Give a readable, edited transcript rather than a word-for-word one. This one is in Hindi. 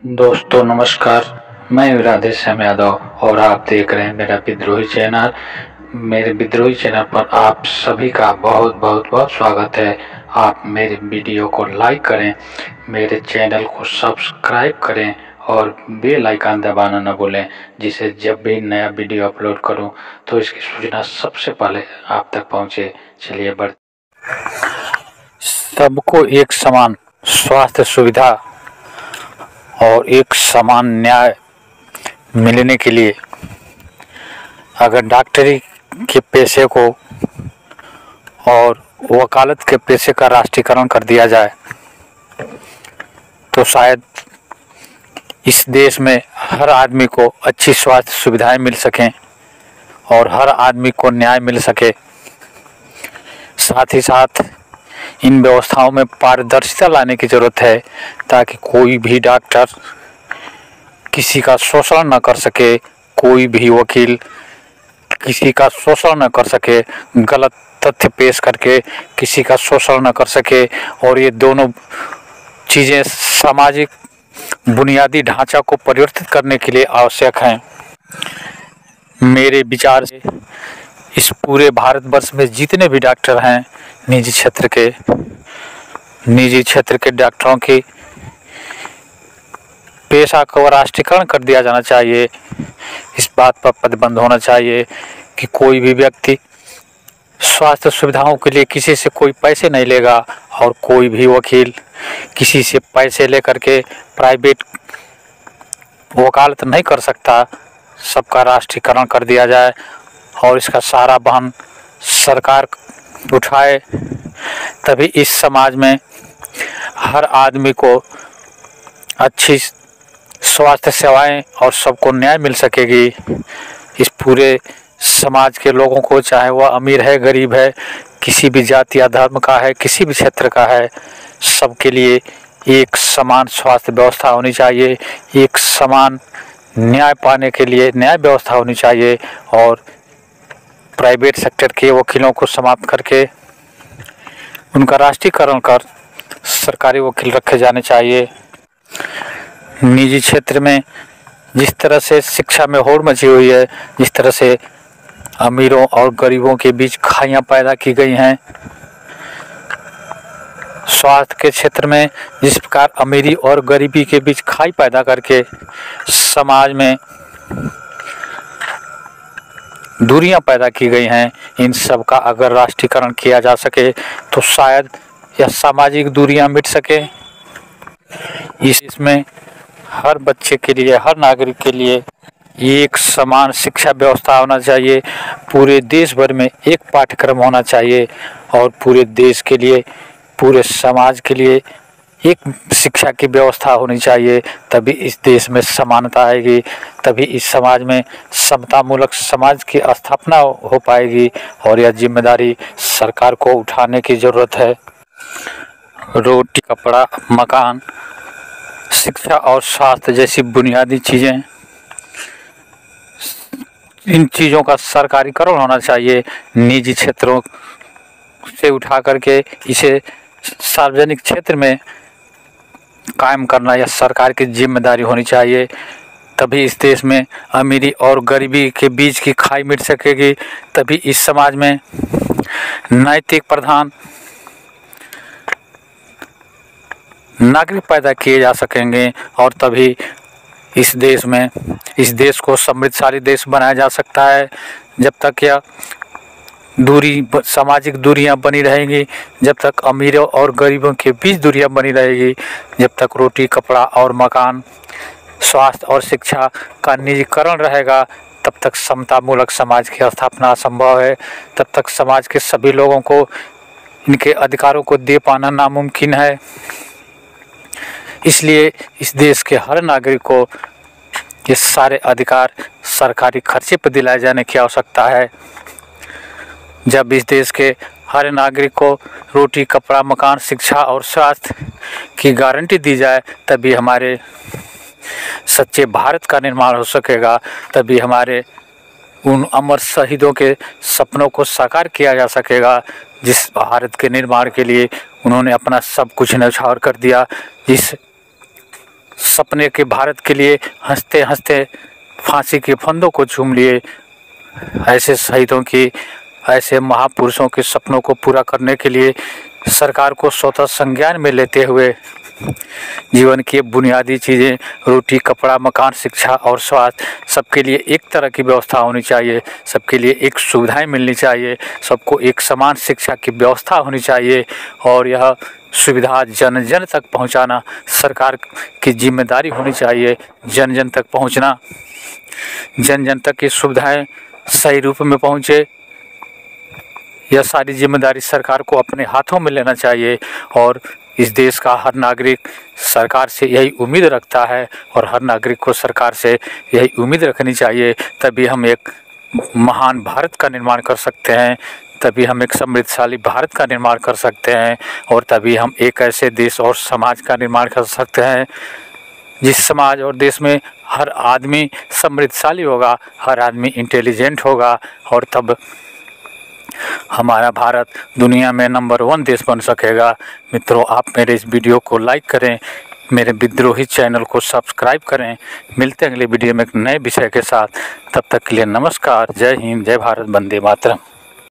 दोस्तों नमस्कार। मैं राधेश्याम यादव और आप देख रहे हैं मेरा विद्रोही चैनल। मेरे विद्रोही चैनल पर आप सभी का बहुत बहुत बहुत स्वागत है। आप मेरे वीडियो को लाइक करें, मेरे चैनल को सब्सक्राइब करें और बेल आइकन दबाना न भूलें, जिससे जब भी नया वीडियो अपलोड करूं तो इसकी सूचना सबसे पहले आप तक पहुंचे। चलिए सबको एक समान स्वास्थ्य सुविधा और एक समान न्याय मिलने के लिए अगर डॉक्टरी के पेशे को और वकालत के पेशे का राष्ट्रीयकरण कर दिया जाए तो शायद इस देश में हर आदमी को अच्छी स्वास्थ्य सुविधाएं मिल सकें और हर आदमी को न्याय मिल सके। साथ ही साथ इन व्यवस्थाओं में पारदर्शिता लाने की ज़रूरत है ताकि कोई भी डॉक्टर किसी का शोषण न कर सके, कोई भी वकील किसी का शोषण न कर सके, गलत तथ्य पेश करके किसी का शोषण न कर सके। और ये दोनों चीज़ें सामाजिक बुनियादी ढांचा को परिवर्तित करने के लिए आवश्यक हैं। मेरे विचार से इस पूरे भारतवर्ष में जितने भी डॉक्टर हैं निजी क्षेत्र के डॉक्टरों की पेशा को राष्ट्रीयकरण कर दिया जाना चाहिए। इस बात पर प्रतिबंध होना चाहिए कि कोई भी व्यक्ति स्वास्थ्य सुविधाओं के लिए किसी से कोई पैसे नहीं लेगा और कोई भी वकील किसी से पैसे लेकर के प्राइवेट वकालत नहीं कर सकता। सबका राष्ट्रीयकरण कर दिया जाए और इसका सारा वहन सरकार उठाए, तभी इस समाज में हर आदमी को अच्छी स्वास्थ्य सेवाएं और सबको न्याय मिल सकेगी। इस पूरे समाज के लोगों को, चाहे वह अमीर है गरीब है, किसी भी जाति या धर्म का है, किसी भी क्षेत्र का है, सबके लिए एक समान स्वास्थ्य व्यवस्था होनी चाहिए। एक समान न्याय पाने के लिए न्याय व्यवस्था होनी चाहिए और प्राइवेट सेक्टर के वकीलों को समाप्त करके उनका राष्ट्रीयकरण कर सरकारी वकील रखे जाने चाहिए। निजी क्षेत्र में जिस तरह से शिक्षा में होड़ मची हुई है, जिस तरह से अमीरों और गरीबों के बीच खाइयां पैदा की गई हैं, स्वास्थ्य के क्षेत्र में जिस प्रकार अमीरी और गरीबी के बीच खाई पैदा करके समाज में दूरियां पैदा की गई हैं, इन सब का अगर राष्ट्रीयकरण किया जा सके तो शायद यह सामाजिक दूरियां मिट सके। इसमें हर बच्चे के लिए, हर नागरिक के लिए एक समान शिक्षा व्यवस्था होना चाहिए। पूरे देश भर में एक पाठ्यक्रम होना चाहिए और पूरे देश के लिए, पूरे समाज के लिए एक शिक्षा की व्यवस्था होनी चाहिए। तभी इस देश में समानता आएगी, तभी इस समाज में समतामूलक समाज की स्थापना हो पाएगी और यह जिम्मेदारी सरकार को उठाने की ज़रूरत है। रोटी, कपड़ा, मकान, शिक्षा और स्वास्थ्य जैसी बुनियादी चीज़ें, इन चीज़ों का सरकारीकरण होना चाहिए। निजी क्षेत्रों से उठा करके इसे सार्वजनिक क्षेत्र में कायम करना यह सरकार की जिम्मेदारी होनी चाहिए। तभी इस देश में अमीरी और गरीबी के बीच की खाई मिट सकेगी। तभी इस समाज में नैतिक प्रधान नागरिक पैदा किए जा सकेंगे और तभी इस देश को समृद्धशाली देश बनाया जा सकता है। जब तक यह सामाजिक दूरियां बनी रहेंगी, जब तक अमीरों और गरीबों के बीच दूरियां बनी रहेगी, जब तक रोटी, कपड़ा और मकान, स्वास्थ्य और शिक्षा का निजीकरण रहेगा, तब तक समतामूलक समाज की स्थापना असंभव है। तब तक समाज के सभी लोगों को इनके अधिकारों को दे पाना नामुमकिन है। इसलिए इस देश के हर नागरिक को ये सारे अधिकार सरकारी खर्चे पर दिलाए जाने की आवश्यकता है। जब इस देश के हर नागरिक को रोटी, कपड़ा, मकान, शिक्षा और स्वास्थ्य की गारंटी दी जाए, तभी हमारे सच्चे भारत का निर्माण हो सकेगा। तभी हमारे उन अमर शहीदों के सपनों को साकार किया जा सकेगा, जिस भारत के निर्माण के लिए उन्होंने अपना सब कुछ न्यौछावर कर दिया, जिस सपने के भारत के लिए हंसते हंसते फांसी के फंदों को चूम लिए। ऐसे शहीदों की, ऐसे महापुरुषों के सपनों को पूरा करने के लिए सरकार को स्वतः संज्ञान में लेते हुए जीवन की बुनियादी चीज़ें, रोटी, कपड़ा, मकान, शिक्षा और स्वास्थ्य, सबके लिए एक तरह की व्यवस्था होनी चाहिए, सबके लिए एक सुविधाएं मिलनी चाहिए, सबको एक समान शिक्षा की व्यवस्था होनी चाहिए और यह सुविधा जन जन तक पहुंचाना सरकार की जिम्मेदारी होनी चाहिए। जन जन तक पहुंचना, जन जन तक ये सुविधाएं सही रूप में पहुंचे, यह सारी जिम्मेदारी सरकार को अपने हाथों में लेना चाहिए। और इस देश का हर नागरिक सरकार से यही उम्मीद रखता है और हर नागरिक को सरकार से यही उम्मीद रखनी चाहिए। तभी हम एक महान भारत का निर्माण कर सकते हैं, तभी हम एक समृद्धशाली भारत का निर्माण कर सकते हैं और तभी हम एक ऐसे देश और समाज का निर्माण कर सकते हैं जिस समाज और देश में हर आदमी समृद्धशाली होगा, हर आदमी इंटेलिजेंट होगा और तब हमारा भारत दुनिया में नंबर 1 देश बन सकेगा। मित्रों, आप मेरे इस वीडियो को लाइक करें, मेरे विद्रोही चैनल को सब्सक्राइब करें। मिलते हैं अगले वीडियो में एक नए विषय के साथ। तब तक के लिए नमस्कार, जय हिंद, जय भारत, वंदे मातरम।